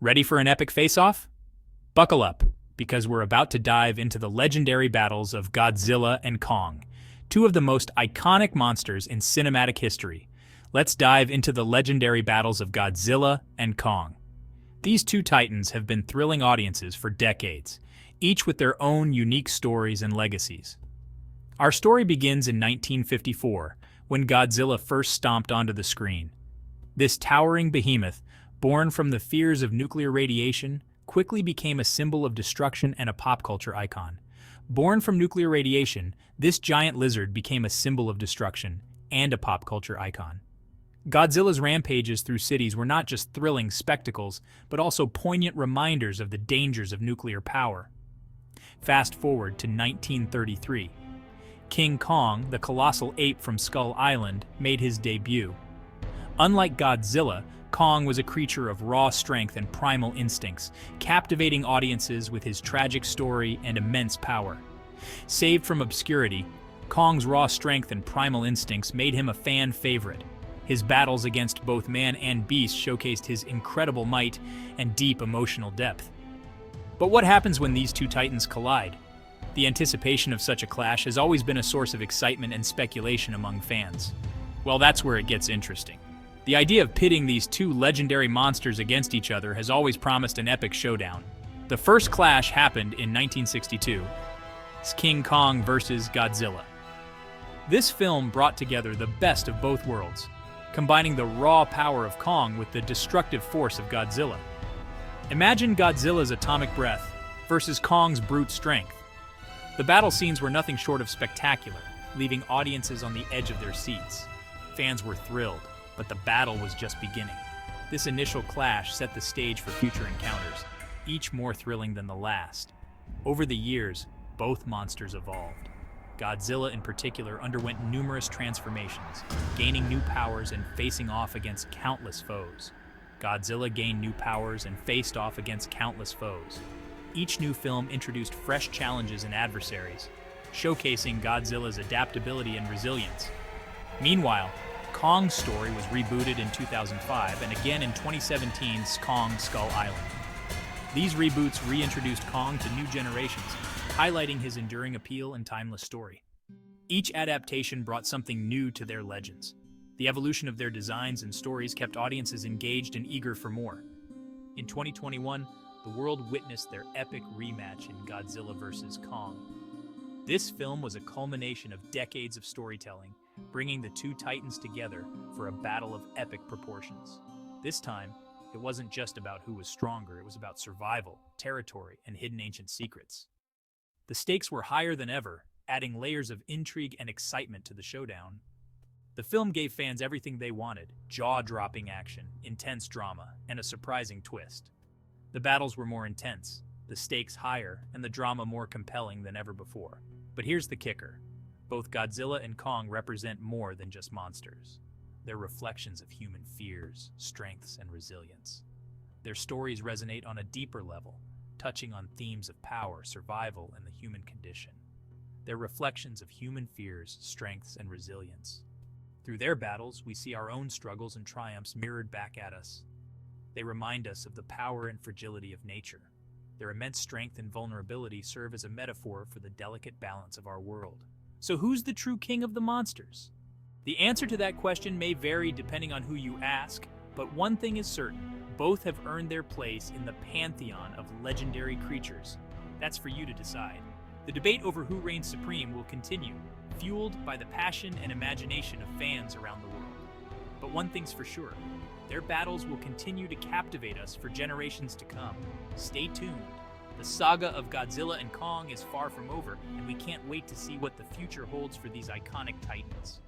Ready for an epic face-off? Buckle up, because we're about to dive into the legendary battles of Godzilla and Kong, two of the most iconic monsters in cinematic history. Let's dive into the legendary battles of Godzilla and Kong. These two titans have been thrilling audiences for decades, each with their own unique stories and legacies. Our story begins in 1954, when Godzilla first stomped onto the screen. This towering behemoth, born from the fears of nuclear radiation, quickly became a symbol of destruction and a pop culture icon. Born from nuclear radiation, this giant lizard became a symbol of destruction and a pop culture icon. Godzilla's rampages through cities were not just thrilling spectacles, but also poignant reminders of the dangers of nuclear power. Fast forward to 1933. King Kong, the colossal ape from Skull Island, made his debut. Unlike Godzilla, Kong was a creature of raw strength and primal instincts, captivating audiences with his tragic story and immense power. Saved from obscurity, Kong's raw strength and primal instincts made him a fan favorite. His battles against both man and beast showcased his incredible might and deep emotional depth. But what happens when these two titans collide? The anticipation of such a clash has always been a source of excitement and speculation among fans. Well, that's where it gets interesting. The idea of pitting these two legendary monsters against each other has always promised an epic showdown. The first clash happened in 1962. It's King Kong versus Godzilla. This film brought together the best of both worlds, combining the raw power of Kong with the destructive force of Godzilla. Imagine Godzilla's atomic breath versus Kong's brute strength. The battle scenes were nothing short of spectacular, leaving audiences on the edge of their seats. Fans were thrilled, but the battle was just beginning. This initial clash set the stage for future encounters, each more thrilling than the last. Over the years, both monsters evolved. Godzilla in particular underwent numerous transformations, gaining new powers and facing off against countless foes. Godzilla gained new powers and faced off against countless foes. Each new film introduced fresh challenges and adversaries, showcasing Godzilla's adaptability and resilience. Meanwhile, Kong's story was rebooted in 2005 and again in 2017's Kong Skull Island. These reboots reintroduced Kong to new generations, highlighting his enduring appeal and timeless story. Each adaptation brought something new to their legends. The evolution of their designs and stories kept audiences engaged and eager for more. In 2021, the world witnessed their epic rematch in Godzilla vs. Kong. This film was a culmination of decades of storytelling, bringing the two titans together for a battle of epic proportions. This time, it wasn't just about who was stronger, it was about survival, territory, and hidden ancient secrets. The stakes were higher than ever, adding layers of intrigue and excitement to the showdown. The film gave fans everything they wanted: jaw-dropping action, intense drama, and a surprising twist. The battles were more intense, the stakes higher, and the drama more compelling than ever before. But here's the kicker. Both Godzilla and Kong represent more than just monsters. They're reflections of human fears, strengths, and resilience. Their stories resonate on a deeper level, touching on themes of power, survival, and the human condition. They're reflections of human fears, strengths, and resilience. Through their battles, we see our own struggles and triumphs mirrored back at us. They remind us of the power and fragility of nature. Their immense strength and vulnerability serve as a metaphor for the delicate balance of our world. So who's the true king of the monsters? The answer to that question may vary depending on who you ask, but one thing is certain: both have earned their place in the pantheon of legendary creatures. That's for you to decide. The debate over who reigns supreme will continue, fueled by the passion and imagination of fans around the world. But one thing's for sure: their battles will continue to captivate us for generations to come. Stay tuned. The saga of Godzilla and Kong is far from over, and we can't wait to see what the future holds for these iconic titans.